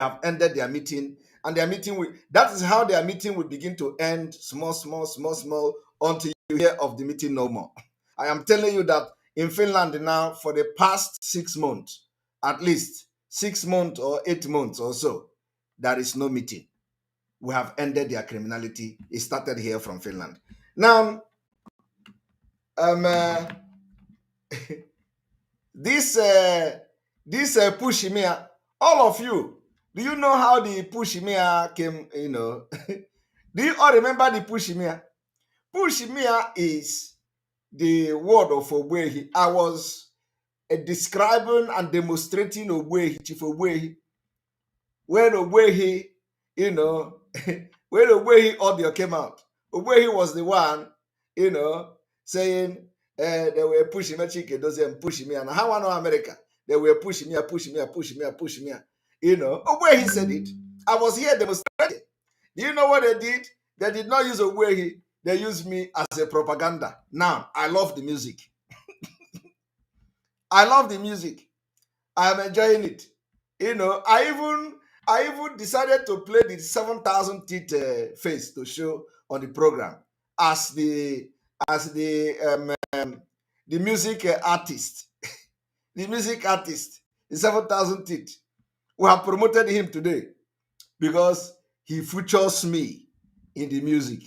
have ended their meeting, and their meeting will, that is how their meeting will begin to end, small, small, small, small, until you hear of the meeting no more. I am telling you that in Finland now, for the past 6 months, at least 6 months or 8 months or so, there is no meeting. We have ended their criminality. It started here from Finland. Now, um, uh, this Pushimia, all of you, do you know how the Pushimia came? Do you all remember the Pushimia? Pushimia is the word of Ogwehi. I was describing and demonstrating Ogwehi, Chief Ogwehi, when Ogwehi, you know, when Ogwehi audio came out. Ogwehi was the one, saying they were pushing me, chicken, those and pushing me. And how I know America? They were pushing me, pushing me, pushing me, pushing me. Ogwehi said it. I was here demonstrating. Do you know what they did? They did not use Ogwehi. They used me as a propaganda. Now, I love the music. I love the music. I'm enjoying it. I even decided to play the 7,000 teeth face to show on the program as the music artist, the music artist, the 7,000 teeth. We have promoted him today because he features me in the music.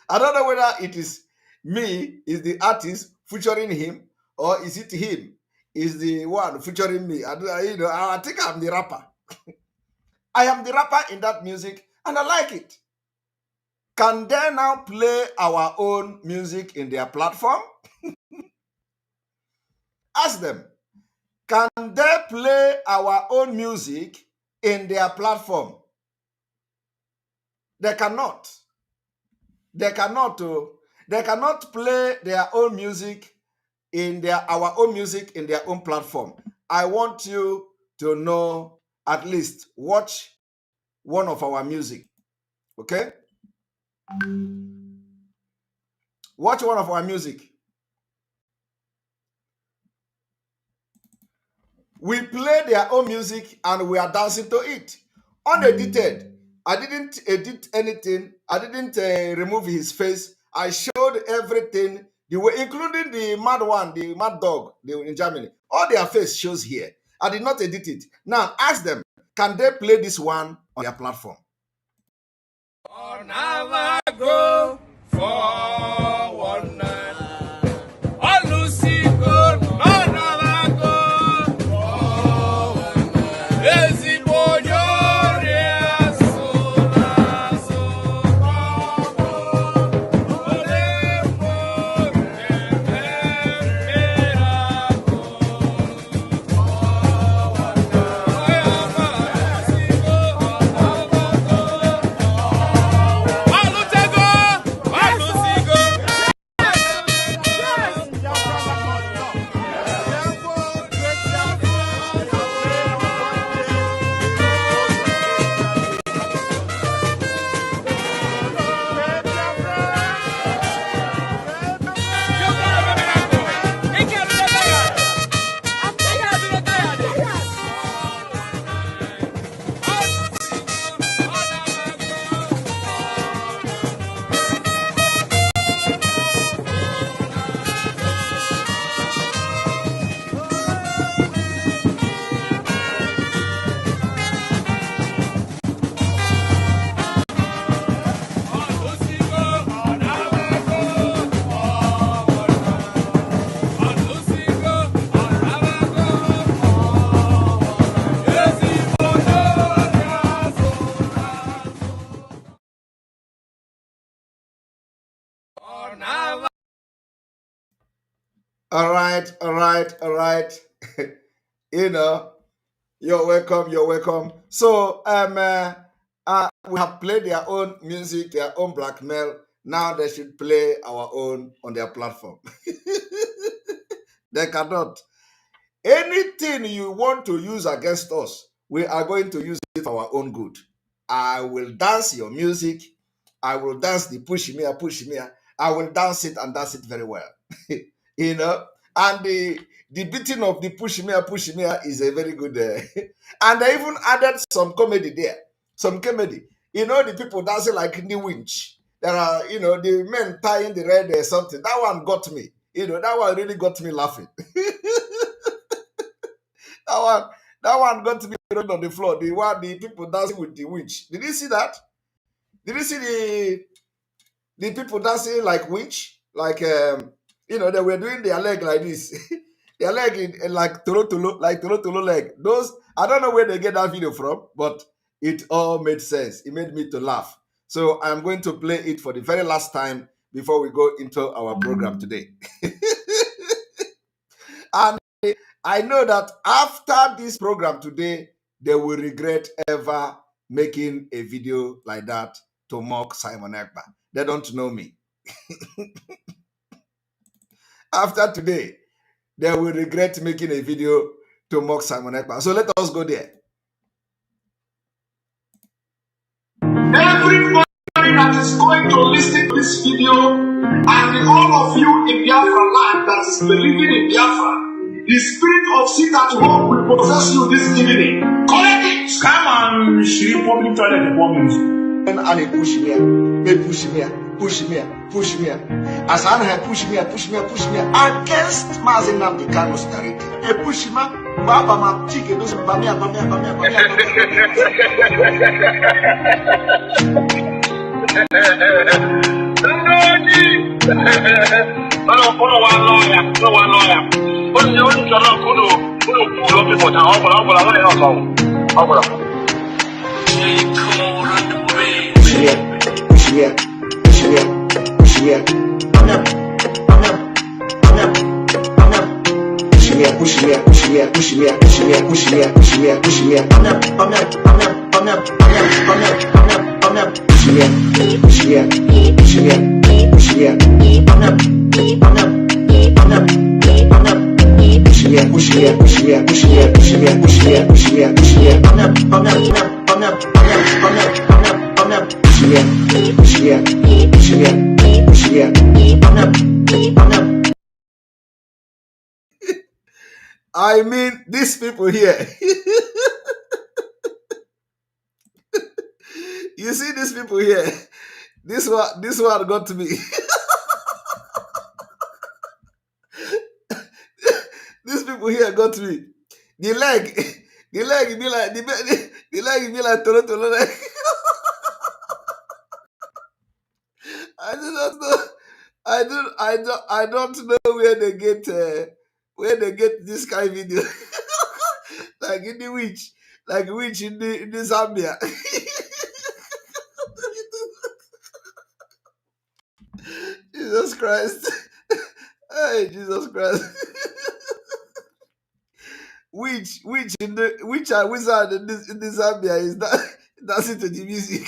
I don't know whether it is me, is the artist featuring him, or is it him, is the one featuring me. I think I'm the rapper. I am the rapper in that music, and I like it. Can they now play our own music in their platform? Ask them. Can they play our own music in their platform? They cannot. They cannot. They cannot play their own music in our own music in their own platform. I want you to know, at least watch one of our music. Okay? Watch one of our music. We play their own music and we are dancing to it. Unedited. I didn't edit anything. I didn't remove his face. I showed everything, the way, including the mad one, the mad dog in Germany. All their face shows here. I did not edit it. Now ask them, can they play this one on their platform? Never go forward. All right, all right, all right. You're welcome, you're welcome. So we have played their own music, their own blackmail. Now they should play our own on their platform. They cannot. Anything you want to use against us, we are going to use it for our own good. I will dance your music. I will dance the push me. I will dance it and dance it very well. you know, And the beating of the push me is a very good. And they even added some comedy there, some comedy. You know, the people dancing like in the winch. There are, you know, the men tying the red something. That one got me. You know, that one really got me laughing. That one, that one got me on the floor. The one, the people dancing with the winch. Did you see that? Did you see the people dancing like winch? Like you know, they were doing their leg like this. Their leg in like tolo tolo leg. Those I don't know where they get that video from, but it all made sense. It made me to laugh. So I'm going to play it for the very last time before we go into our program today. And I know that after this program today, they will regret ever making a video like that to mock Simon Ekpa. They don't know me. After today, they will regret making a video to mock Simon Ekpa. So let us go there. Everybody that is going to listen to this video, and all of you in Biafra land that is believing in Biafra, the spirit of sit at home will possess you this evening. Correct it! Come on, she public toilet performance. And they push me, they push me, push me, push me. As I have push me against Mazin Namdi Kano Starity. They push me, Baba ma chicken, those bamia. I mean, these people here. You see these people here. This one got to me. These people here got me. The leg be like the leg be like tolo leg. I do not know. I don't know where they get this kind of video. Like in the witch, like witch in the Zambia. Jesus Christ. Hey, Jesus Christ. Which are wizard in the Zambia is that dancing to the music.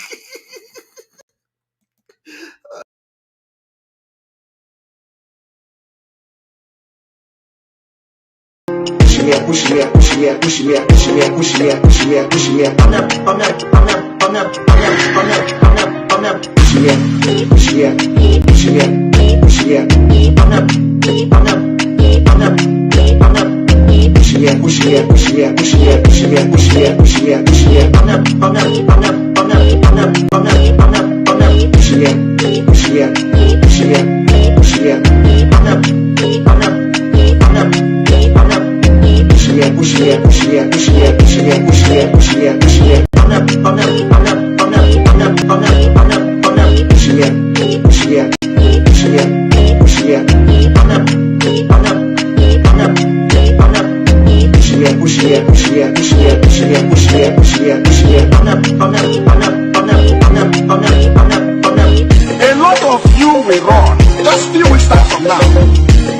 A lot of you will run. Just few weeks time from now.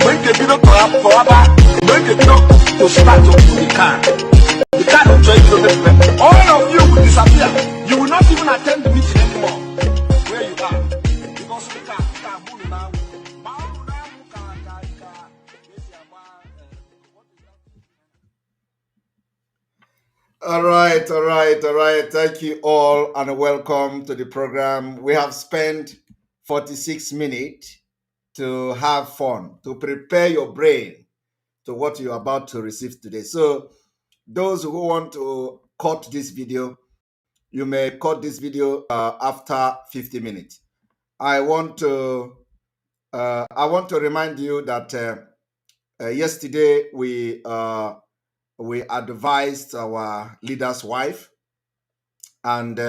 When the video to have forever, when the video to start to the car. The car will join you. All of you will disappear. You will not even attend the meeting anymore. Where you are. Because the car move now. All right. Thank you all and welcome to the program. We have spent 46 minutes to have fun, to prepare your brain to what you're about to receive today. So those who want to cut this video, you may cut this video after 50 minutes. I want to remind you that yesterday we advised our leader's wife, and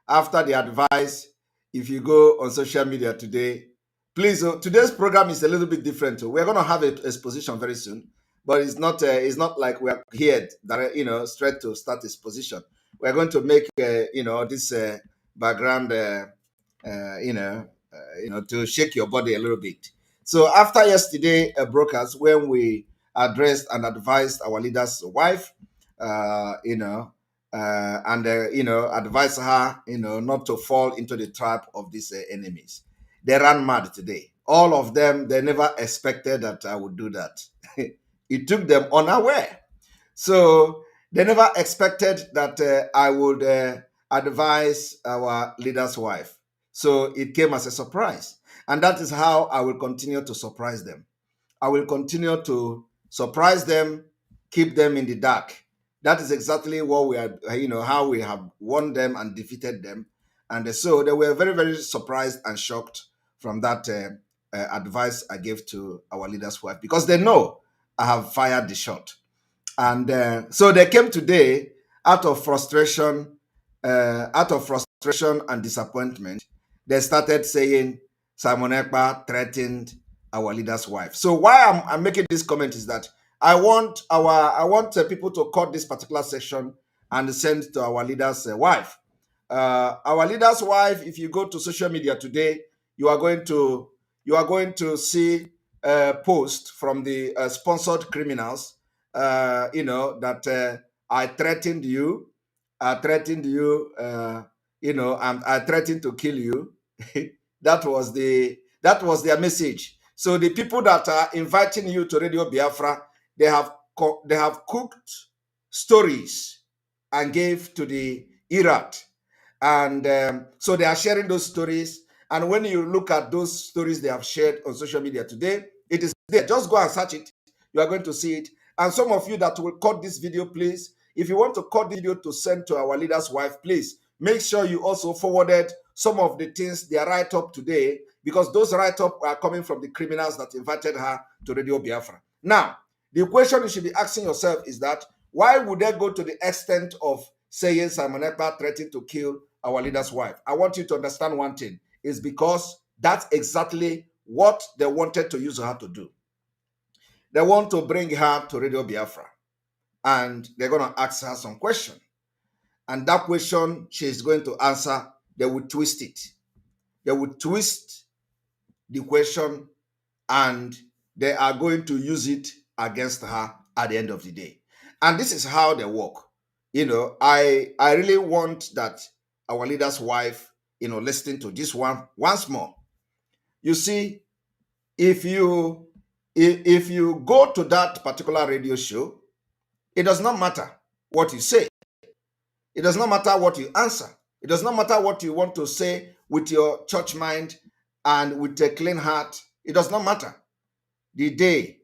after the advice, if you go on social media today, please, today's program is a little bit different. We're going to have an exposition very soon, but it's not like we're here that straight to start exposition. We're going to make this background to shake your body a little bit. So after yesterday broadcast, when we addressed and advised our leader's wife, advise her, not to fall into the trap of these enemies. They ran mad today. All of them, they never expected that I would do that. It took them unaware. So they never expected that I would advise our leader's wife. So it came as a surprise. And that is how I will continue to surprise them. I will continue to surprise them, keep them in the dark. That is exactly what we are, how we have won them and defeated them. And so they were very, very surprised and shocked from that advice I gave to our leader's wife, because they know I have fired the shot. And so they came today out of frustration and disappointment. They started saying Simon Ekpa threatened our leader's wife. So why I'm making this comment is that I want people to cut this particular section and send to our leader's wife. Our leader's wife, if you go to social media today, you are going to see a post from the sponsored criminals, that I threatened you, and I threatened to kill you. that was their message. So the people that are inviting you to Radio Biafra, they have cooked stories and gave to the Iraq. And so they are sharing those stories. And when you look at those stories they have shared on social media today, it is there. Just go and search it. You are going to see it. And some of you that will cut this video, please, if you want to cut the video to send to our leader's wife, please make sure you also forwarded some of the things they write up today, because those write-up are coming from the criminals that invited her to Radio Biafra. Now, the question you should be asking yourself is that, why would they go to the extent of saying Simon Ekpa threatened to kill our leader's wife? I want you to understand one thing. It's because that's exactly what they wanted to use her to do. They want to bring her to Radio Biafra, and they're going to ask her some question. And that question she's going to answer, they will twist it. They will twist the question, and they are going to use it against her at the end of the day. And this is how they work. I really want that our leader's wife, listening to this one once more. You see, if you go to that particular radio show, it does not matter what you say. It does not matter what you answer. It does not matter what you want to say with your church mind and with a clean heart. It does not matter. The day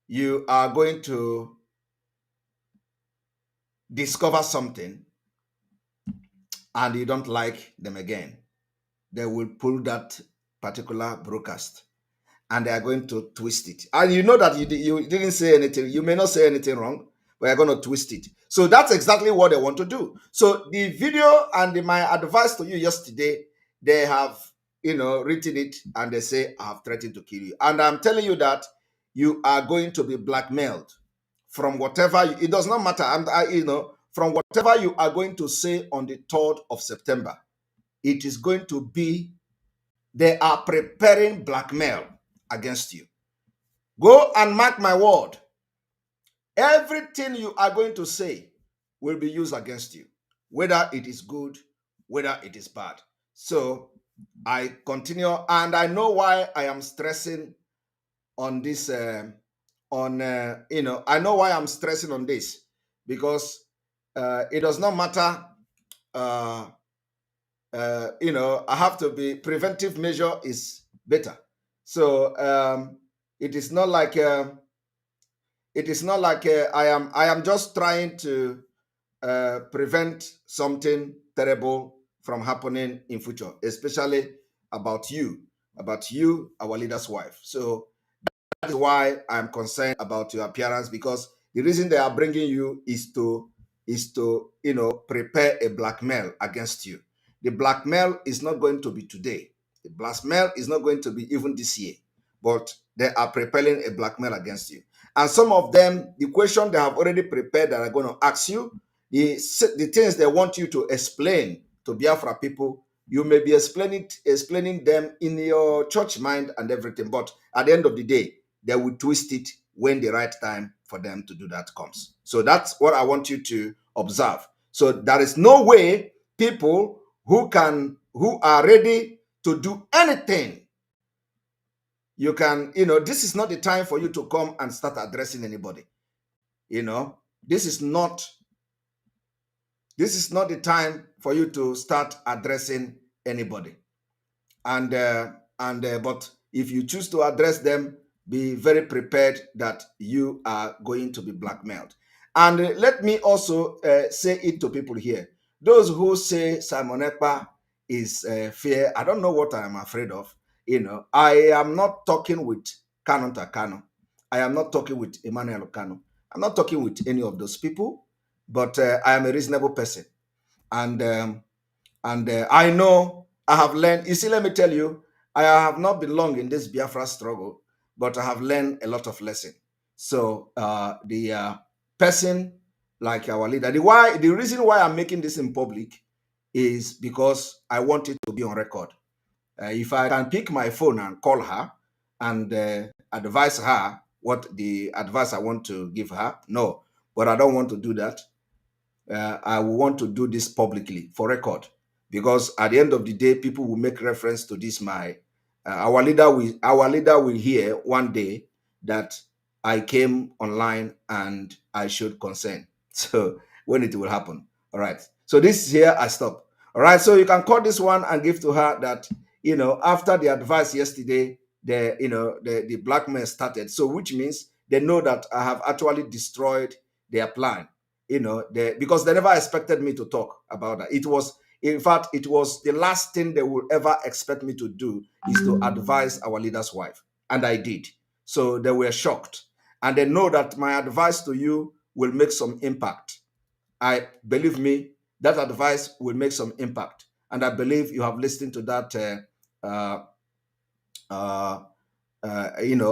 you are going to discover something and you don't like them again, they will pull that particular broadcast and they are going to twist it. And you know that you didn't say anything. You may not say anything wrong, but you're going to twist it. So that's exactly what they want to do. So the video and my advice to you yesterday, they have, written it, and they say, I have threatened to kill you. And I'm telling you that you are going to be blackmailed from whatever, it does not matter. From whatever you are going to say on the 3rd of September, it is going to be, they are preparing blackmail against you. Go and mark my word. Everything you are going to say will be used against you, whether it is good, whether it is bad. So I continue, and I know why I am stressing on this. I know why I'm stressing on this, because it does not matter. I have to be, preventive measure is better. So it is not like it is not like I am just trying to prevent something terrible from happening in future, especially about you, our leader's wife. So that is why I'm concerned about your appearance, because the reason they are bringing you is to prepare a blackmail against you. The blackmail is not going to be today. The blackmail is not going to be even this year, but they are preparing a blackmail against you. And some of them, the question they have already prepared that are going to ask you, the things they want you to explain to Biafra people, you may be explaining them in your church mind and everything, but at the end of the day, they will twist it when the right time for them to do that comes. So that's what I want you to observe. So there is no way people who are ready to do anything, you can, this is not the time for you to come and start addressing anybody. This is not the time for you to start addressing anybody. But if you choose to address them, be very prepared that you are going to be blackmailed. And let me also say it to people here. Those who say Simon Ekpa is fear, I don't know what I am afraid of. I am not talking with Kanu Takano. I am not talking with Emmanuel Kanu. I'm not talking with any of those people, but I am a reasonable person. And I know I have learned. You see, let me tell you, I have not been long in this Biafra struggle, but I have learned a lot of lessons. So the person like our leader, the reason why I'm making this in public is because I want it to be on record. If I can pick my phone and call her and advise her what the advice I want to give her, no, but I don't want to do that. I will want to do this publicly for record, because at the end of the day, people will make reference to this. Our leader will hear one day that I came online and I showed consent. So when it will happen, all right. So this here I stop. All right. So you can call this one and give to her that after the advice yesterday, the blackmail started. So which means they know that I have actually destroyed their plan. Because they never expected me to talk about that. In fact, it was the last thing they would ever expect me to do, is to advise our leader's wife. And I did. So they were shocked. And they know that my advice to you will make some impact. Believe me, that advice will make some impact. And I believe you have listened to that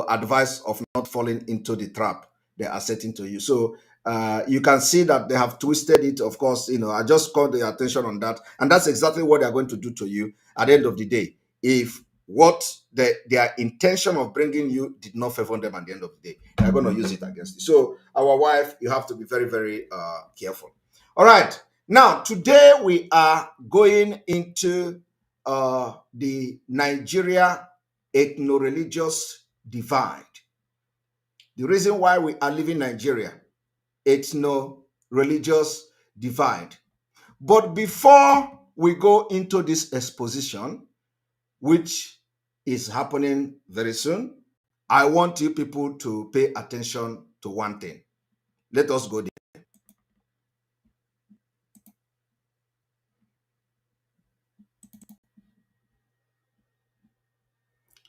advice of not falling into the trap they are setting to you. So you can see that they have twisted it. Of course, I just called the attention on that. And that's exactly what they're going to do to you at the end of the day. If what their intention of bringing you did not favor them at the end of the day, they're going to use it against you. So our wife, you have to be very, very careful. All right. Now, today we are going into the Nigeria ethno-religious divide. The reason why we are leaving Nigeria, ethno-religious divide. But before we go into this exposition, which is happening very soon, I want you people to pay attention to one thing. Let us go there.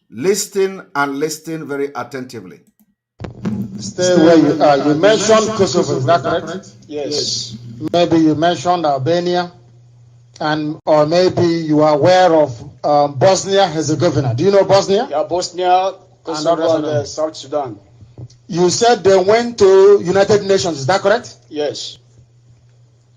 Listen and listen very attentively. Stay where you are. You mentioned Kosovo, is that correct? Yes. Maybe you mentioned Albania, or maybe you are aware of Bosnia-Herzegovina. Do you know Bosnia? Yeah, Bosnia, Kosovo, and South Sudan. You said they went to United Nations, is that correct? Yes.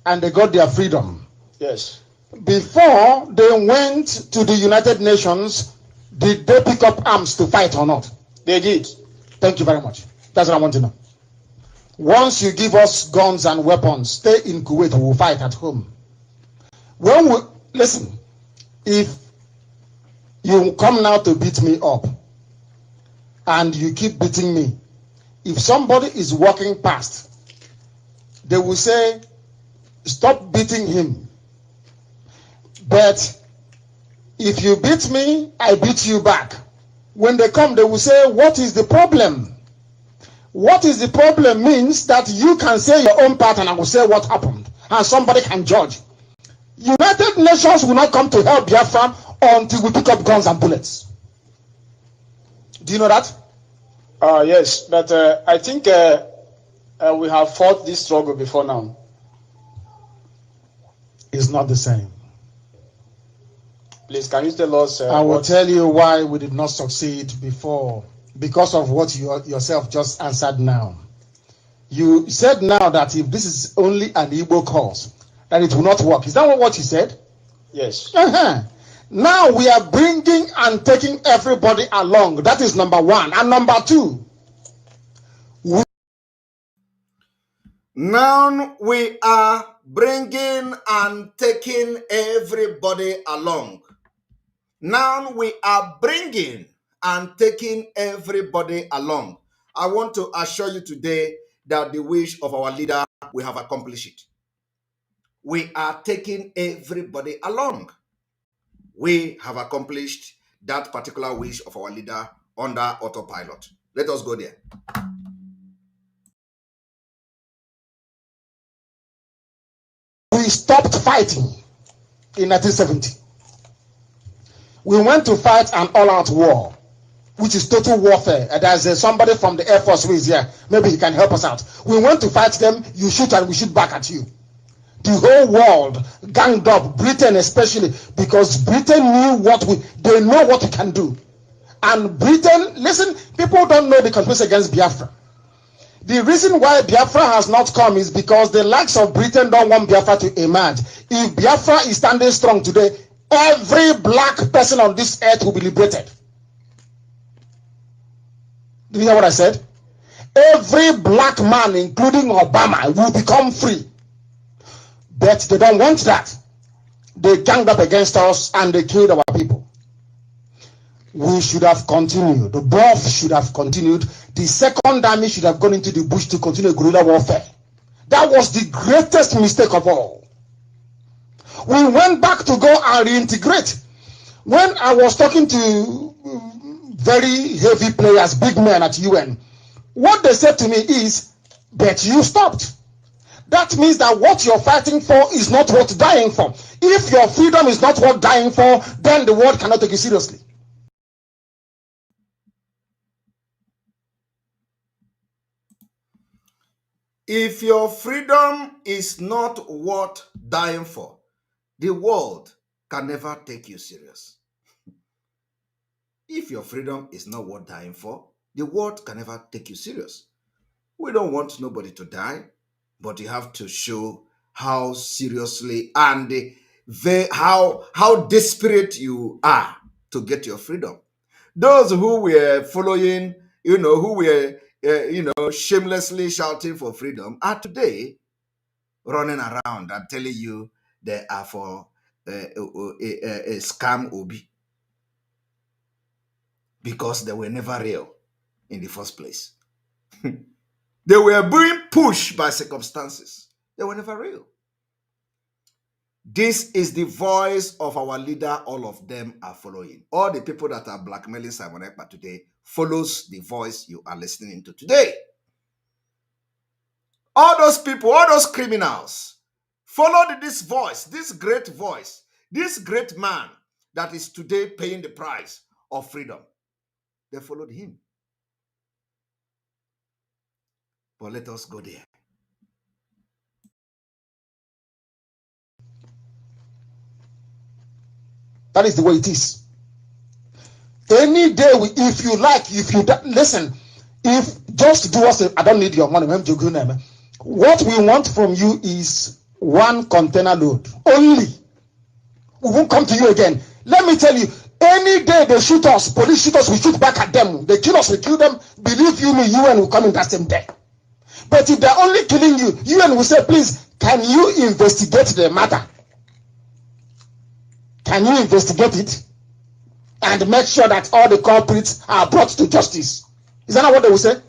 And they got their freedom. Yes. Before they went to the United Nations, did they pick up arms to fight or not? They did. Thank you very much. That's what I want to know. Once you give us guns and weapons, stay in Kuwait, we will fight at home. Listen, if you come now to beat me up, and you keep beating me, if somebody is walking past, they will say, stop beating him. But if you beat me, I beat you back. When they come, they will say, what is the problem? What is the problem means that you can say your own part and I will say what happened, and somebody can judge. United Nations will not come to help Biafra until we pick up guns and bullets. Do you know that? Yes, but I think we have fought this struggle before now. It's not the same. Please, can you tell us? I will tell you why we did not succeed before. Because of what you yourself just answered now. You said now that if this is only an Igbo cause, that it will not work. Is that what you said? Yes. Now we are bringing and taking everybody along. That is number one. And number two, now we are bringing and taking everybody along. Now we are bringing and taking everybody along. I want to assure you today that the wish of our leader, we have accomplished it. We are taking everybody along. We have accomplished that particular wish of our leader under autopilot. Let us go there. We stopped fighting in 1970. We went to fight an all-out war, which is total warfare. And there's somebody from the Air Force who is here. Maybe he can help us out. We went to fight them. You shoot and we shoot back at you. The whole world ganged up, Britain especially, because Britain knew they know what we can do. And Britain, listen, people don't know the conspiracy against Biafra. The reason why Biafra has not come is because the likes of Britain don't want Biafra to emerge. If Biafra is standing strong today, every black person on this earth will be liberated. Did you hear what I said? Every black man, including Obama, will become free. But they don't want that. They ganged up against us and they killed our people. We should have continued. The BOF should have continued. The second army should have gone into the bush to continue guerrilla warfare. That was the greatest mistake of all. We went back to go and reintegrate. When I was talking to very heavy players, big men at UN, what they said to me is, but you stopped. That means that what you're fighting for is not worth dying for. If your freedom is not worth dying for, then the world cannot take you seriously. If your freedom is not worth dying for, the world can never take you serious. If your freedom is not worth dying for, the world can never take you serious. We don't want nobody to die, but you have to show how seriously and how desperate you are to get your freedom. Those who were following, who were, shamelessly shouting for freedom are today running around and telling you they are for a scam Obi because they were never real in the first place. They were being pushed by circumstances. They were never real. This is the voice of our leader. All of them are following. All the people that are blackmailing Simon Ekpa today follows the voice you are listening to today. All those people, all those criminals, followed this voice, this great man that is today paying the price of freedom. They followed him. But let us go there. That is the way it is. Any day, if you like, listen, if just do us, I don't need your money. What we want from you is 1 container load only. We won't come to you again. Let me tell you, any day they shoot us, police shoot us, we shoot back at them. They kill us, we kill them. Believe you me, UN will come in that same day. But if they're only killing you, UN will say, please, can you investigate the matter? Can you investigate it? And make sure that all the culprits are brought to justice. Is that not what they will say?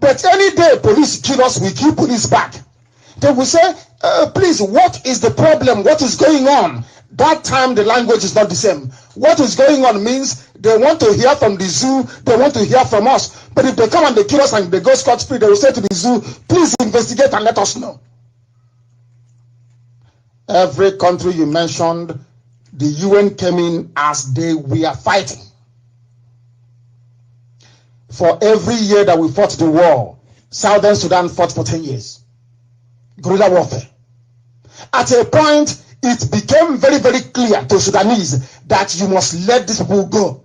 But any day police kill us, we kill police back. They will say, Please, what is the problem? What is going on? That time the language is not the same. What is going on means they want to hear from the zoo, they want to hear from us. But if they come and they kill us and they go scot-free, they will say to the zoo, please investigate and let us know. Every country you mentioned, the UN came in as they were fighting. For every year that we fought the war, Southern Sudan fought for 10 years. Guerrilla warfare. At a point, it became very, very clear to Sudanese that you must let these people go.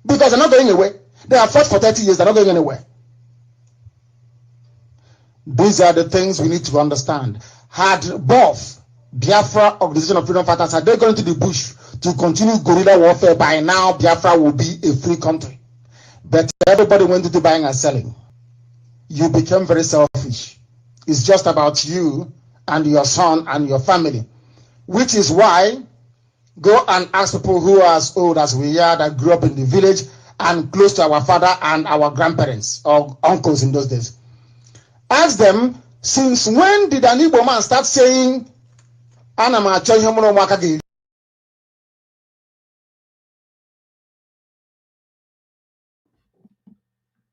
Because they're not going away. They have fought for 30 years, they're not going anywhere. These are the things we need to understand. Had both Biafra Organization of Freedom Fighters, had they gone into the bush to continue guerrilla warfare, by now Biafra will be a free country. But everybody went into buying and selling. You became very selfish. It's just about you and your son and your family. Which is why, go and ask people who are as old as we are, that grew up in the village and close to our father and our grandparents or uncles in those days. Ask them, since when did an Igbo man start saying,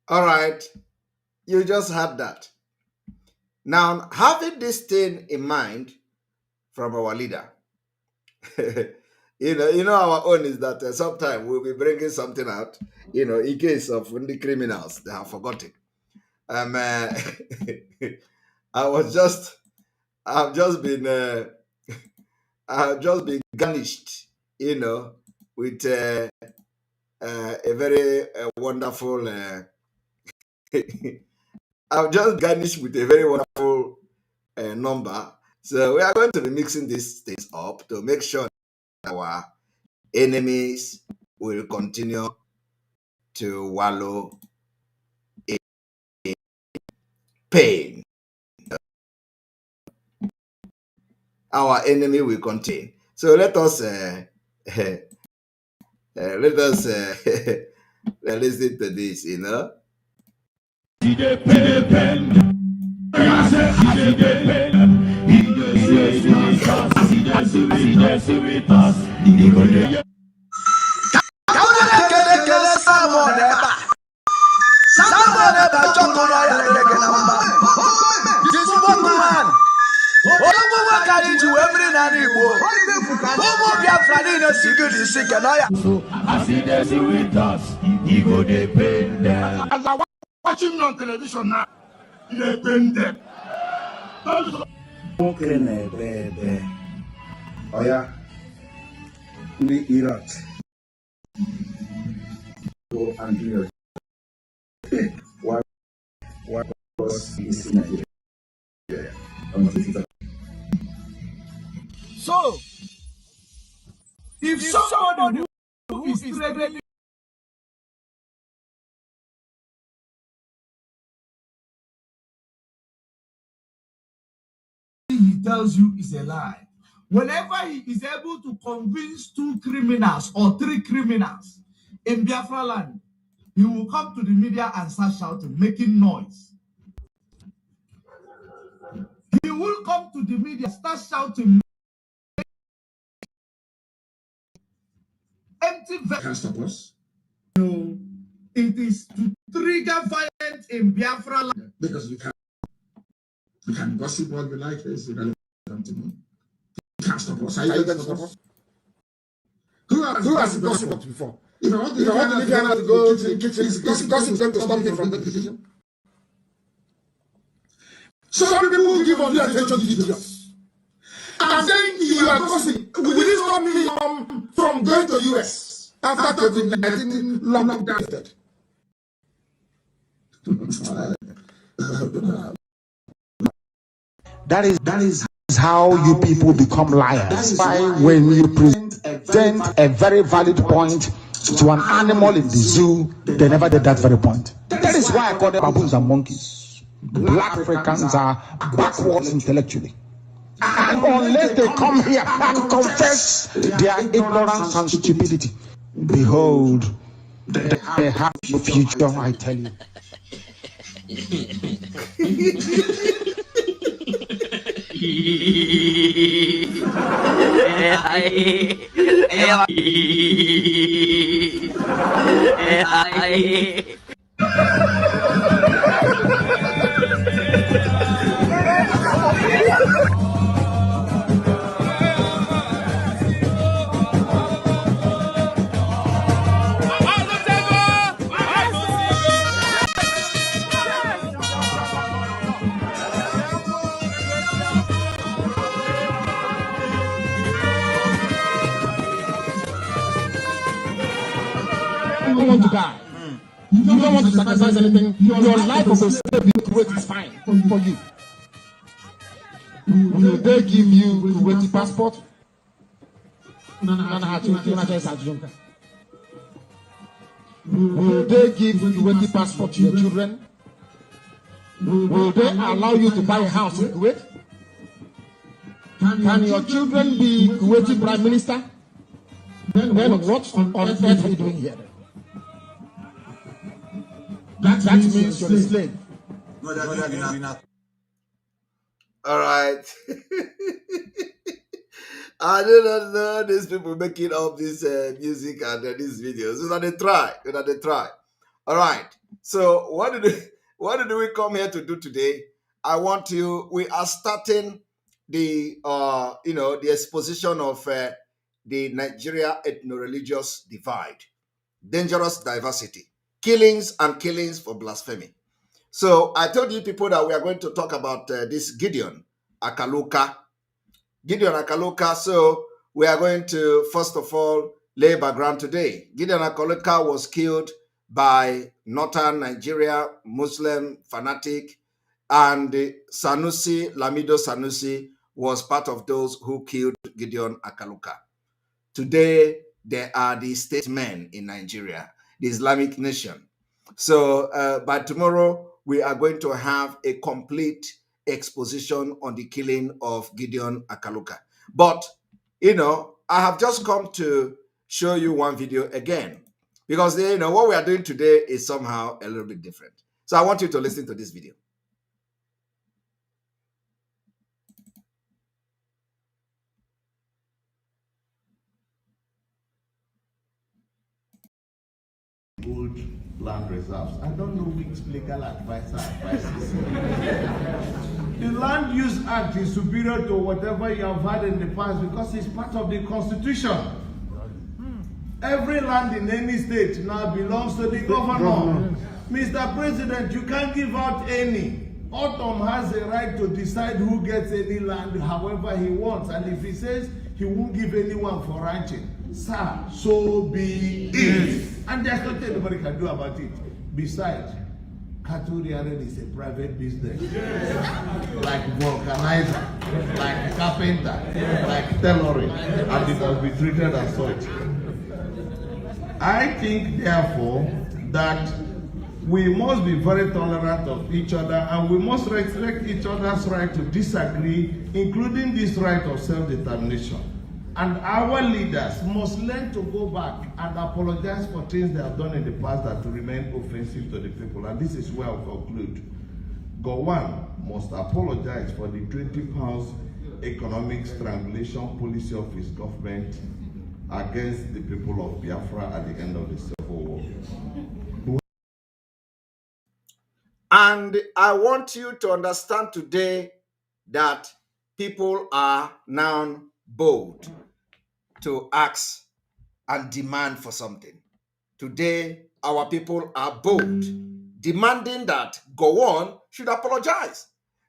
All right, you just had that. Now, having this thing in mind from our leader, you know, our own is that sometimes we'll be bringing something out, in case of the criminals, they have forgotten. I've just been garnished, with a very wonderful. I've just garnished with a very wonderful number. So we are going to be mixing these things up to make sure that our enemies will continue to wallow in pain. Our enemy will continue. So let us listen to this, As I watching on television now, they pain them. Oh yeah, the Iraq. Go and do your why was this in Nigeria? So, if somebody who is ready, he tells you is a lie. Whenever he is able to convince 2 criminals or 3 criminals in Biafra land, he will come to the media and start shouting, making noise. He will come to the media, start shouting, empty. Can't stop us. No, it is to trigger violence in Biafra land. Because you can gossip all you like, it's irrelevant to me. You can't stop us. Are you going to stop us? Who has gossiped before? If I want to leave Ghana to go to the kitchen, is gossip going to stop me from the kitchen? Some people give all the attention to idiots. I'm saying you are gossiping. Will it stop me from going to US after COVID-19 lockdown? That is how you people become liars. By when you present a very valid point to an animal in the zoo, they never did that very point. That is why I call them baboons and monkeys. Black Africans are backwards intellectually. And unless they come here and confess their ignorance and stupidity, behold, they have no future, I tell you. You don't want to die. You don't want to sacrifice anything. Your life will save you. Kuwait is fine for you. Will they give you Kuwaiti passport? Will they give Kuwaiti passport to your children? Will they allow you to buy a house in Kuwait? Can your children be Kuwaiti prime minister? Then what on earth are you doing here? That means you're a slave. All right. I do not know these people making up this music and these videos. So that they try. All right. So what did we come here to do today? We are starting the the exposition of the Nigeria ethno-religious divide, dangerous diversity, killings for blasphemy. So I told you people that we are going to talk about this Gideon Akaluka. So we are going to, first of all, lay background today. Gideon Akaluka was killed by northern Nigeria, Muslim fanatic, and Lamido Sanusi was part of those who killed Gideon Akaluka. Today, they are the statesmen in Nigeria, the Islamic nation. So by tomorrow, we are going to have a complete exposition on the killing of Gideon Akaluka. But, I have just come to show you one video again, because, what we are doing today is somehow a little bit different. So I want you to listen to this video. Old land reserves. I don't know which legal advisor advises. The Land Use Act is superior to whatever you have had in the past because it's part of the Constitution. Every land in any state now belongs to the governor. Mr. President, you can't give out any. Autumn has a right to decide who gets any land however he wants, and if he says he won't give anyone for ranching, sir, so be it. And there's nothing anybody can do about it. Besides, cattle rearing is a private business. Like vulcanizer, like carpenter, like tailoring, and it must be treated as such. I think, therefore, that we must be very tolerant of each other and we must respect each other's right to disagree, including this right of self-determination. And our leaders must learn to go back and apologize for things they have done in the past that remain offensive to the people. And this is where I'll conclude. Gowon must apologize for the 20 pounds economic strangulation policy of his government against the people of Biafra at the end of the Civil War. And I want you to understand today that people are now bold to ask and demand for something. Today, our people are bold, demanding that Gowon should apologize.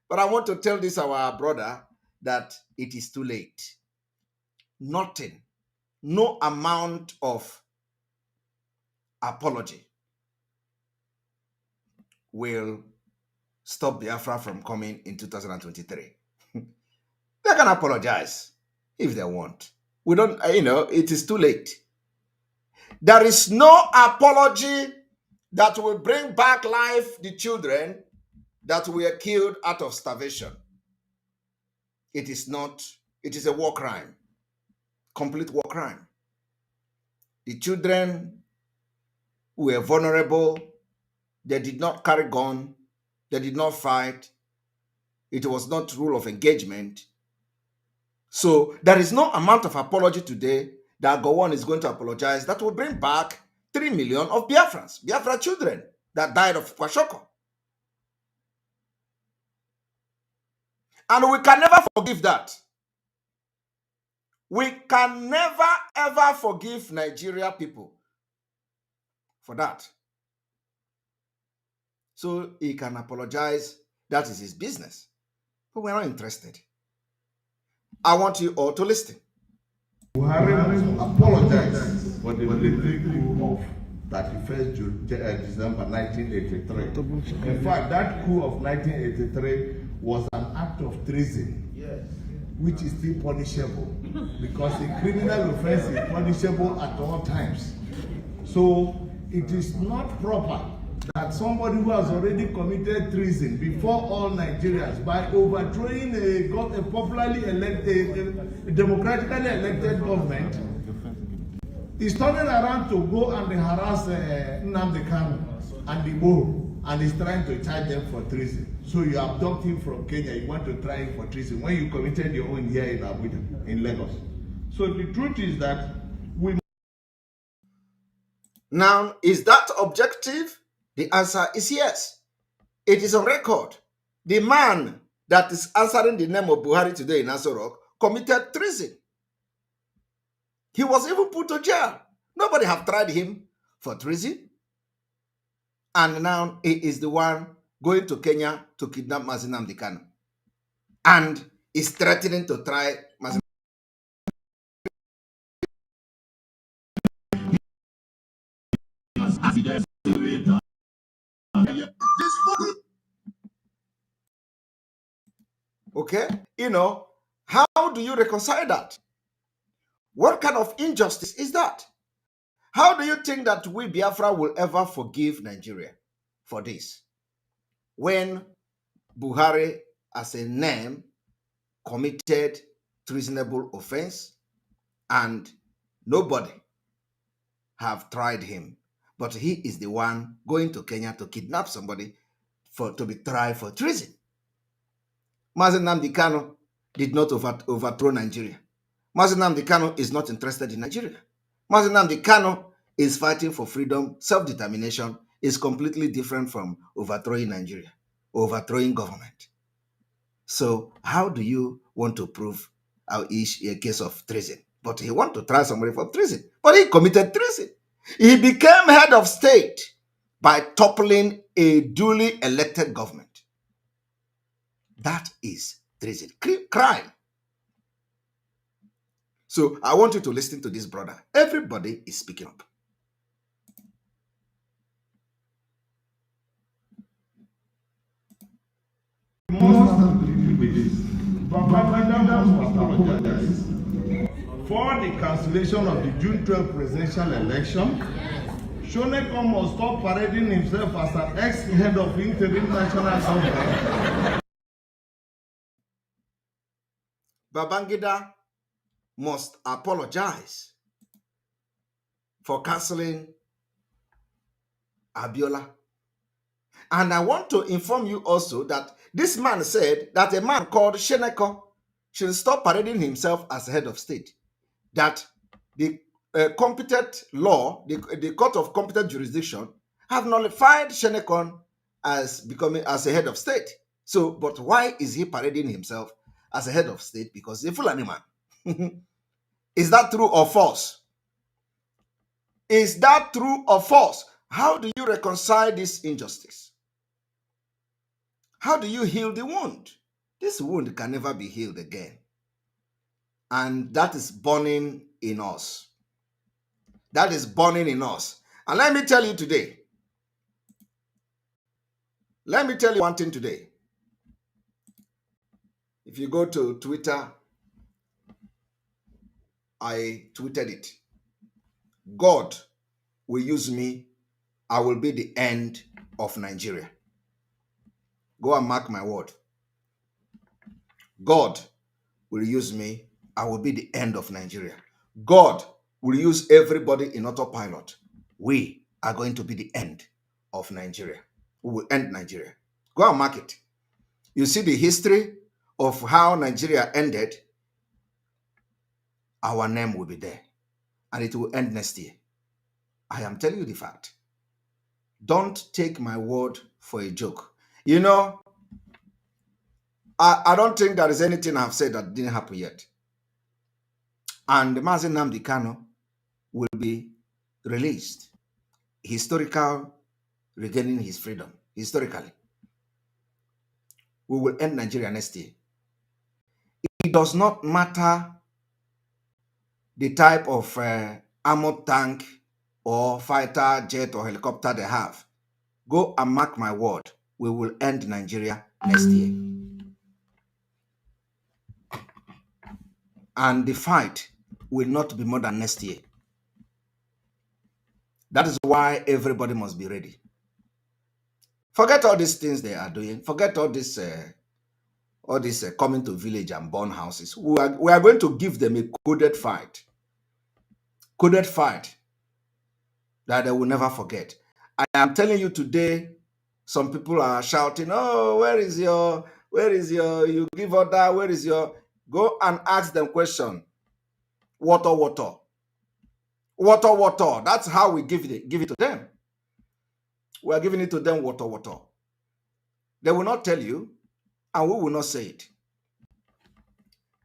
But I want to tell this our brother that it is too late. Nothing, no amount of apology will stop Biafra from coming in 2023. They can apologize if they want. We don't, it is too late. There is no apology that will bring back life the children that were killed out of starvation. It is not, it is a war crime, complete war crime. The children were vulnerable. They did not carry gun. They did not fight. It was not rule of engagement. So there is no amount of apology today that Gowon is going to apologize that will bring back 3 million of Biafra children that died of Kwashoko. And we can never forgive that. We can never ever forgive Nigeria people for that. So he can apologize. That is his business. But we're not interested. I want you all to listen. Buhari apologized for the military coup of 31st December 1983. In fact, that coup of 1983 was an act of treason, which is still punishable because a criminal offense is punishable at all times. So it is not proper that somebody who has already committed treason before all Nigerians by overthrowing a popularly elected, a democratically elected government is turning around to go and harass Nnamdi Kanu and the Igbo and is trying to charge them for treason. So you abduct him from Kenya, you want to try him for treason when you committed your own here in Abuja, in Lagos. So the truth is that we... Now, is that objective? The answer is yes. It is on record. The man that is answering the name of Buhari today in Aso Rock committed treason. He was even put to jail. Nobody have tried him for treason. And now he is the one going to Kenya to kidnap Mazi Nnamdi Kanu. And is threatening to try Mazi. Okay, how do you reconcile that? What kind of injustice is that? How do you think that we Biafra will ever forgive Nigeria for this? When Buhari, as a name, committed treasonable offense and nobody have tried him, but he is the one going to Kenya to kidnap somebody to be tried for treason. Mazi Nnamdi Kanu did not overthrow Nigeria. Mazi Nnamdi Kanu is not interested in Nigeria. Mazi Nnamdi Kanu is fighting for freedom, self-determination, is completely different from overthrowing Nigeria, overthrowing government. So how do you want to prove a case of treason? But he want to try somebody for treason. But he committed treason. He became head of state by toppling a duly elected government. That is treason, crime. So I want you to listen to this brother. Everybody is speaking up. For the cancellation of the June 12 presidential election, Shoneko must stop parading himself as an ex-head of interim national government. Babangida must apologize for canceling Abiola. And I want to inform you also that this man said that a man called Sheneko should stop parading himself as head of state. That the competent law, the court of competent jurisdiction, have nullified Sheneko as a head of state. So, but why is he parading himself as a head of state? Because he's a Fulani man. Is that true or false? Is that true or false? How do you reconcile this injustice? How do you heal the wound? This wound can never be healed again. And that is burning in us. That is burning in us. And let me tell you today. Let me tell you one thing today. If you go to Twitter, I tweeted it. God will use me. I will be the end of Nigeria. Go and mark my word. God will use me. I will be the end of Nigeria. God will use everybody in autopilot. We are going to be the end of Nigeria. We will end Nigeria. Go and mark it. you see the history of how Nigeria ended, our name will be there. And it will end next year. I am telling you the fact. Don't take my word for a joke. You know, I don't think there is anything I've said that didn't happen yet. And Mazi Nnamdi Kanu will be released. Historical, regaining his freedom. Historically. We will end Nigeria next year. It does not matter the type of armored tank or fighter jet or helicopter they have. Go and mark my word. We will end Nigeria next year. And the fight will not be more than next year. That is why everybody must be ready. Forget all these things they are doing. Forget all this coming to village and burn houses. We are going to give them a coded fight. Coded fight that they will never forget. I am telling you today, some people are shouting, oh, where is your, you give order, where is your, go and ask them question. Water. That's how we give it to them. We are giving it to them, water. They will not tell you, and we will not say it.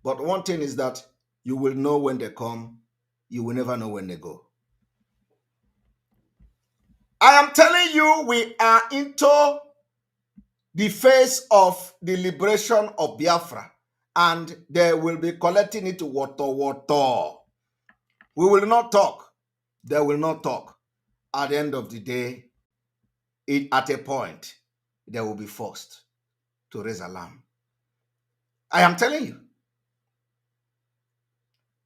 But one thing is that you will know when they come, you will never know when they go. I am telling you, we are into the phase of the liberation of Biafra, and they will be collecting it water. We will not talk. They will not talk. At the end of the day, at a point, they will be forced to raise alarm. I am telling you.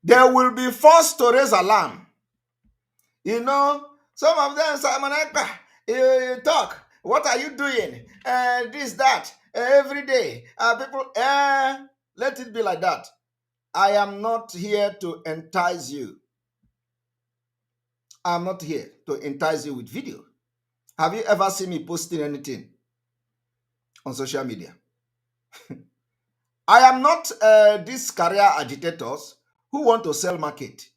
They will be forced to raise alarm. You know, some of them, Simon Ekpa, you talk. What are you doing? This, that, every day. People, let it be like that. I am not here to entice you. I'm not here to entice you with video. Have you ever seen me posting anything on social media? I am not these career agitators who want to sell market,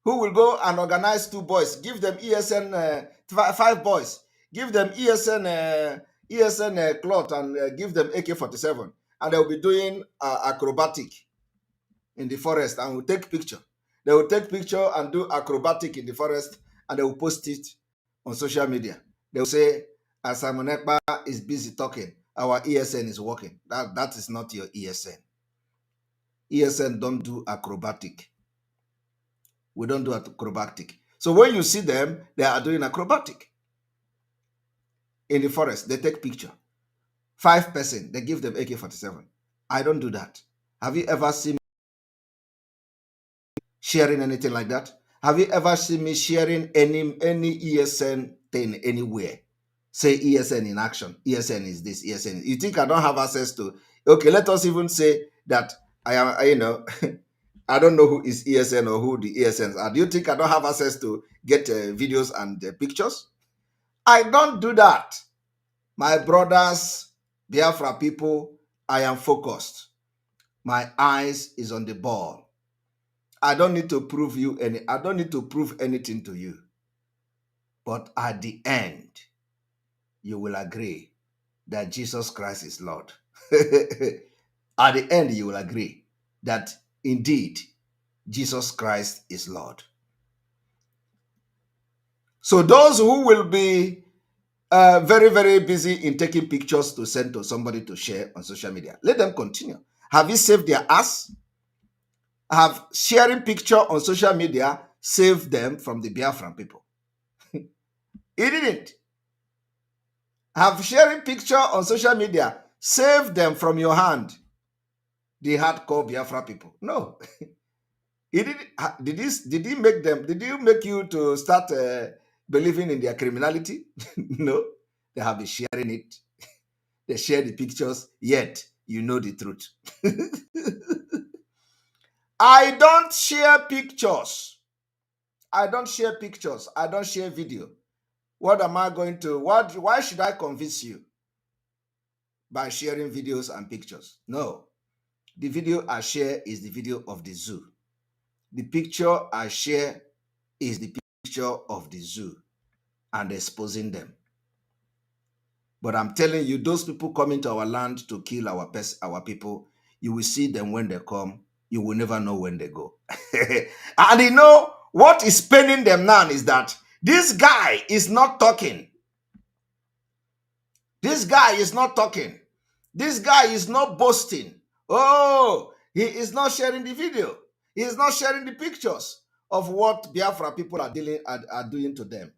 who will go and organize 2 boys, give them ESN, 5 boys, give them ESN cloth and give them AK-47, and they will be doing acrobatic in the forest and will take picture. They will take picture and do acrobatic in the forest, and they will post it on social media. They will say, as Simon Ekpa is busy talking, our ESN is working. That is not your ESN. ESN don't do acrobatic. We don't do acrobatic. So when you see them, they are doing acrobatic in the forest. They take picture. 5 person, they give them AK-47. I don't do that. Have you ever seen me sharing anything like that? Have you ever seen me sharing any ESN thing anywhere? Say ESN in action. ESN is this. ESN. You think I don't have access to? Okay, let us even say that I am. I don't know who is ESN or who the ESNs are. Do you think I don't have access to get videos and pictures? I don't do that. My brothers, Biafra people, I am focused. My eyes is on the ball. I don't need to prove you I don't need to prove anything to you. But at the end, you will agree that Jesus Christ is Lord. At the end, you will agree that indeed Jesus Christ is Lord. So those who will be very, very busy in taking pictures to send to somebody to share on social media, let them continue. Have you saved their ass? Have sharing picture on social media saved them from the Biafran people? It didn't. Have sharing picture on social media saved them from your hand, the hardcore Biafra people? No. Did he make them? Did he make you to start believing in their criminality? No. They have been sharing it. They share the pictures, yet you know the truth. I don't share pictures. I don't share pictures. I don't share video. What am I going to? Why should I convince you? by sharing videos and pictures. No. The video I share is the video of the zoo. The picture I share is the picture of the zoo and exposing them. But I'm telling you, those people coming to our land to kill our people, you will see them when they come. You will never know when they go. And you know, what is paining them now is that this guy is not talking. This guy is not talking. This guy is not boasting. Oh, he is not sharing the video. He is not sharing the pictures of what Biafra people are doing to them.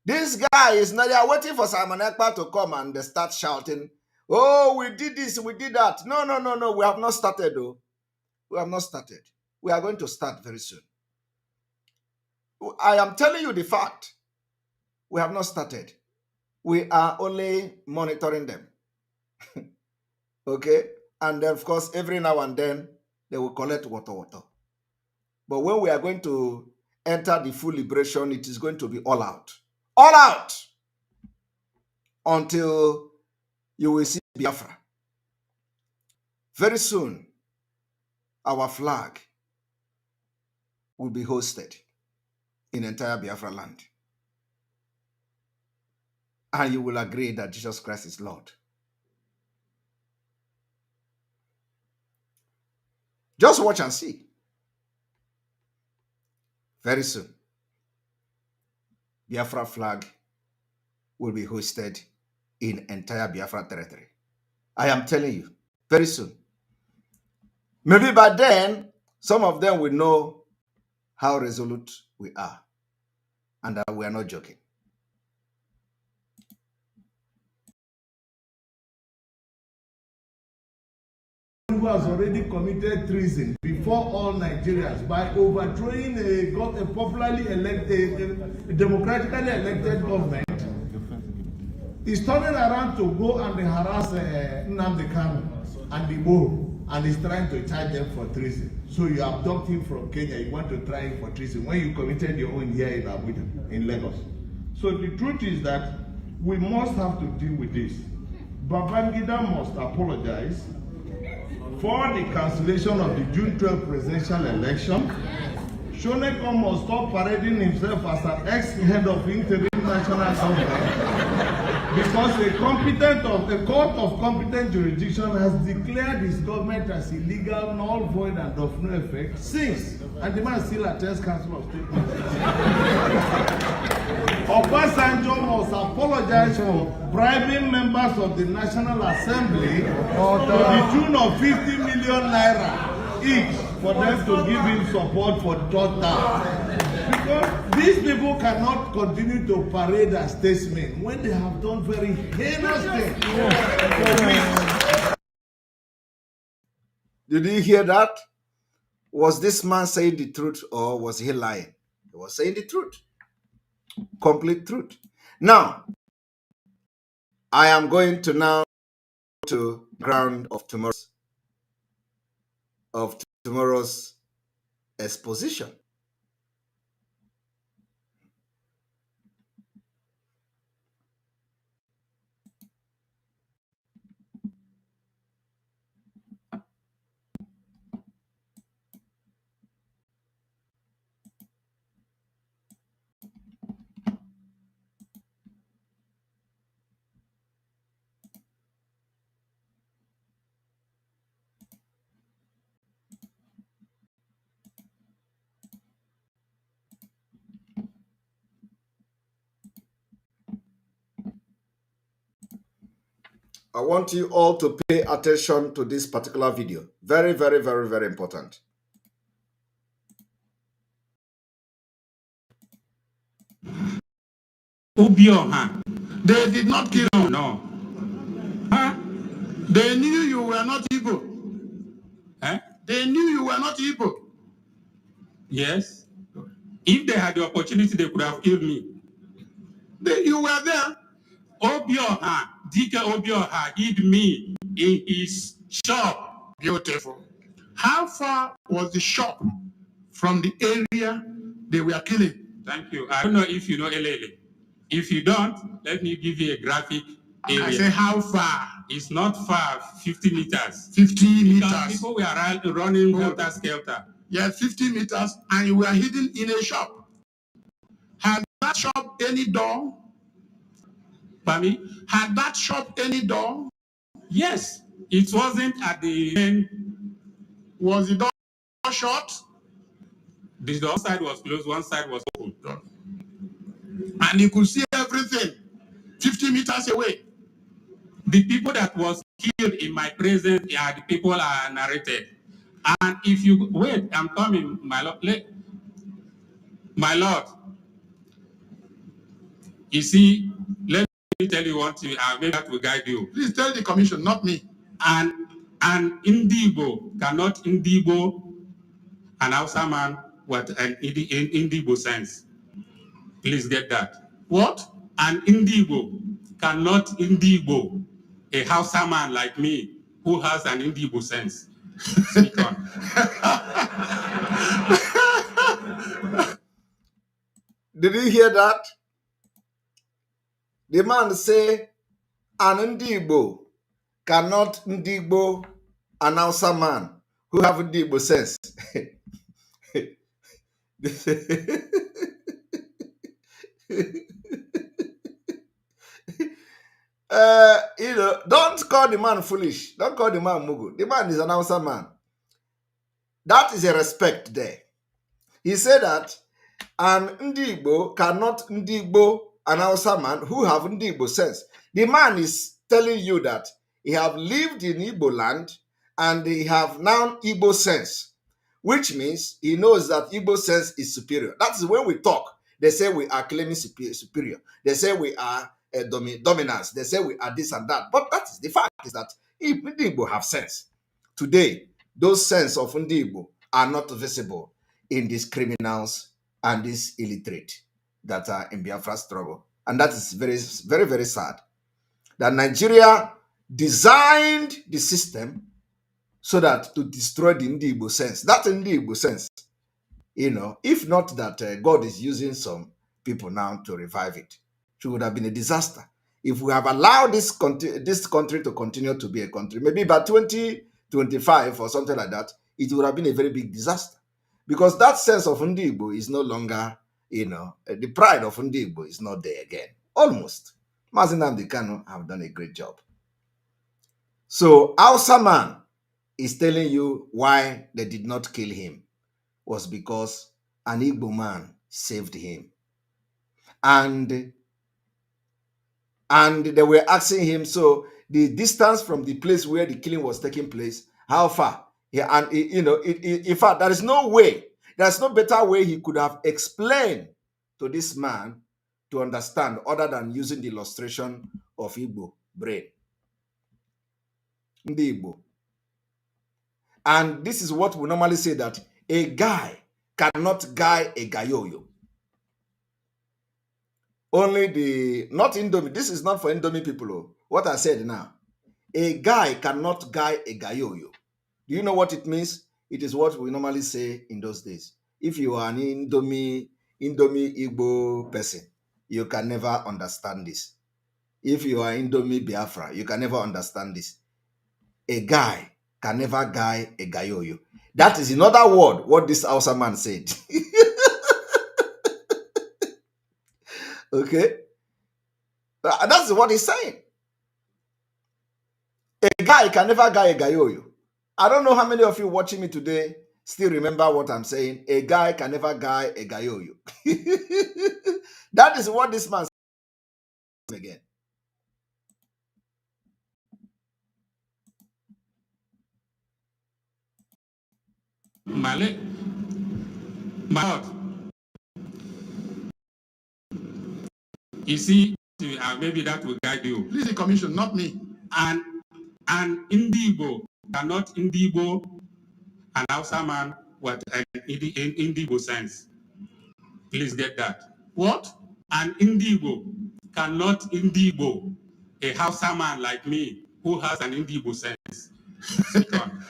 This guy is not, they are waiting for Simon Ekpa to come and they start shouting, oh, we did this, we did that. No, no, no, no, we have not started though. We have not started. We are going to start very soon. I am telling you the fact. We have not started. We are only monitoring them. Okay? And then, of course, every now and then, they will collect water. But when we are going to enter the full liberation, it is going to be all out. All out! Until you will see Biafra. Very soon, our flag will be hosted in entire Biafra land. And you will agree that Jesus Christ is Lord. Just watch and see. Very soon, Biafra flag will be hosted in entire Biafra territory. I am telling you, very soon. Maybe by then, some of them will know how resolute we are and that we are not joking. Who has already committed treason before all Nigerians by overthrowing a popularly elected, a democratically elected government, is turning around to go and harass Nnamdi Kanu and the Igbo, and is trying to charge them for treason. So you abduct him from Kenya, you want to try him for treason when you committed your own here in Abuja, in Lagos. So the truth is that we must have to deal with this. Babangida must apologize for the cancellation of the June 12 presidential election. Shoneko must stop parading himself as an ex-head of interim national government because a court of competent jurisdiction has declared his government as illegal, null, void, and of no effect since, and the man still attends Council of State. Obasanjo must apologize for bribing members of the National Assembly to the tune of 50 million naira each for them to give him support for third term. Because these people cannot continue to parade as statesmen when they have done very heinous things. Did you hear that? Was this man saying the truth or was he lying? He was saying the truth. Complete truth. Now, I am going to now to ground of tomorrow's exposition. I want you all to pay attention to this particular video. Very, very, very, very important. Ubioha. They did not kill you, no. Huh? They knew you were not evil. Huh? They knew you were not evil. Yes. If they had the opportunity, they could have killed me. You were there. Obioha, Dike Obioha hid me in his shop. Beautiful. How far was the shop from the area they were killing? Thank you. I don't know if you know Elele. If you don't, let me give you a graphic area. I say, how far? It's not far, 50 meters. 50 Because meters. people were running helter-skelter. Yeah, 50 meters, and you were hidden in a shop. Had that shop any door? Pardon me? Had that shop any door? Yes, it wasn't at the end. Was the door shut? The door side was closed, one side was open. And you could see everything 50 meters away. The people that was killed in my presence are the people I narrated. And if you wait, I'm coming, my lord. My lord, you see, let me tell you one thing, maybe that will guide you. Please tell the commission, not me. And Indigo cannot Indigo an Hausa man with an Indigo sense. Please get that. What? An Indigo cannot Indigo a Hausa man like me who has an Indigo sense. Speak on. Did you hear that? The man say, an Ndigbo cannot Ndigbo an Hausa man who have Ndigbo sense. Don't call the man foolish. Don't call the man mugu. The man is an Hausa man. That is a respect there. He said that an Ndigbo cannot Ndigbo an Hausa man who have Ndigbo sense. The man is telling you that he have lived in Igbo land and he have now Igbo sense, which means he knows that Igbo sense is superior. That is when we talk. They say we are claiming superior. They say we are dominance. They say we are this and that. But that is the fact is that Ndigbo have sense. Today, those sense of Ndigbo are not visible in these criminals and these illiterate that are in Biafra struggle. And that is very, very, very sad. That Nigeria designed the system so that to destroy the Ndigbo sense. That's Ndigbo sense. If not that God is using some people now to revive it, it would have been a disaster. If we have allowed this country to continue to be a country, maybe by 2025 or something like that, it would have been a very big disaster. Because that sense of Ndigbo is no longer, the pride of Ndigbo is not there again. Almost. Mazi Nnamdi Kanu have done a great job. So, Hausa man is telling you why they did not kill him was because an Igbo man saved him. And they were asking him, so the distance from the place where the killing was taking place, how far? Yeah, and in fact, there is no way, there's no better way he could have explained to this man to understand other than using the illustration of Igbo brain. Ndi Igbo. And this is what we normally say, that a guy cannot guy a gayoyo. Only not Indomie. This is not for Indomie people. What I said now. A guy cannot guy a gayoyo. Do you know what it means? It is what we normally say in those days. If you are an Indomie Igbo person, you can never understand this. If you are Indomie Biafra, you can never understand this. A guy can never guy a gayoyo. That is another word, what this Hausa man said. Okay? That's what he's saying. A guy can never guy a gayoyo. I don't know how many of you watching me today still remember what I'm saying. A guy can never guy a gayoyo. That is what this man said again. My lord, you see, maybe that will guide you. Please, the commission, not me. And Indigo cannot Indigo an Hausa man with an Indigo sense. Please get that. What? An Indigo cannot Indigo a Hausa man like me who has an Indigo sense. Speak on.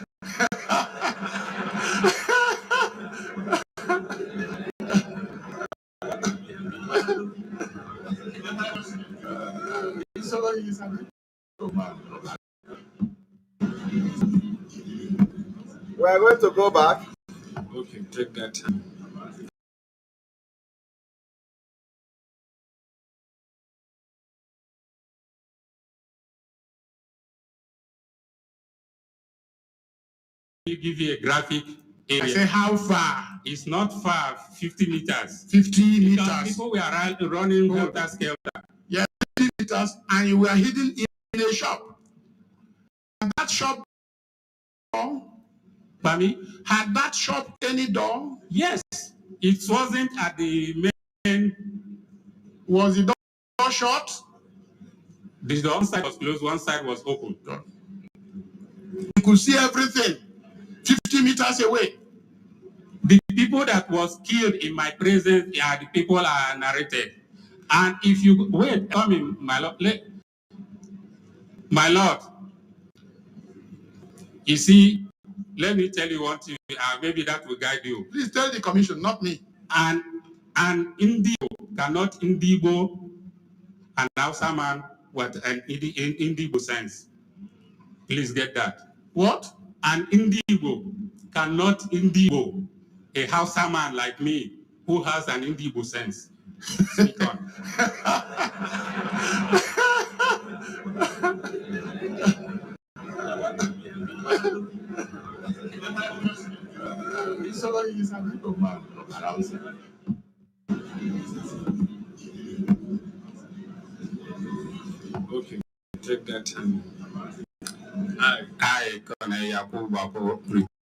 are going to go back. Okay, take that time. Give you a graphic area. I say how far? It's not far, 50 meters. 50 meters. Because people were running helter skelter. Yeah, 50 meters, and you were hidden in a shop. And that shop door, had that shop any door? Yes, it wasn't at the main. Was the door shut? The one side was closed, one side was open. You could see everything 50 meters away. The people that was killed in my presence are the people I narrated. And if you wait, come in, my lord. My lord, you see, let me tell you one thing, maybe that will guide you. Please tell the commission, not me. And Indigo cannot Indigo an Hausa man what an Indigo sense. Please get that. What? An Indigo cannot Indigo a Hausa man like me who has an Indigo sense. Speak on. Okay, take that time. I, Colonel Yakubu Bako,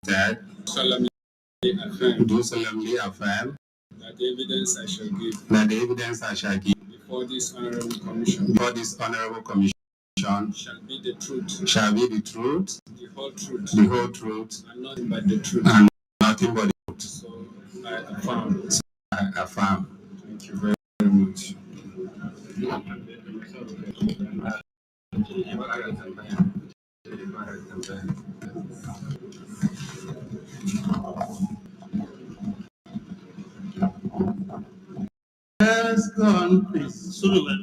retired, solemnly affirm that the evidence I shall give before this honorable commission shall be the truth, the whole truth, and nothing but the truth. So I affirm. Thank you very much. Yes, go on, please. Solomon.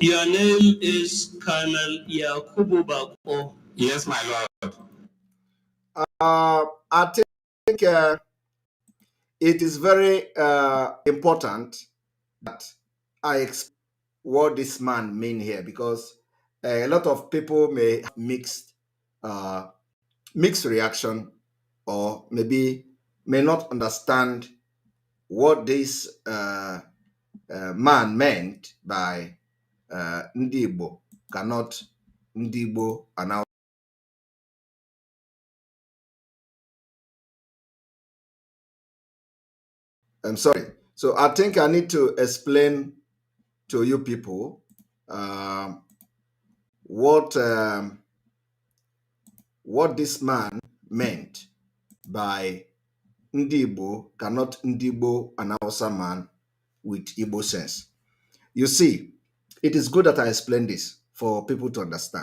Your name is Colonel Yakubu Bako. Yes, my lord. I think it is very important that I explain what this man mean here, because a lot of people may have mixed reaction, or maybe may not understand what this man meant by Ndi Igbo cannot Ndi Igbo announce. I'm sorry. So I think I need to explain to you people what this man meant by Ndi Igbo cannot Ndi Igbo an Hausa man with Igbo sense. You see, it is good that I explain this for people to understand.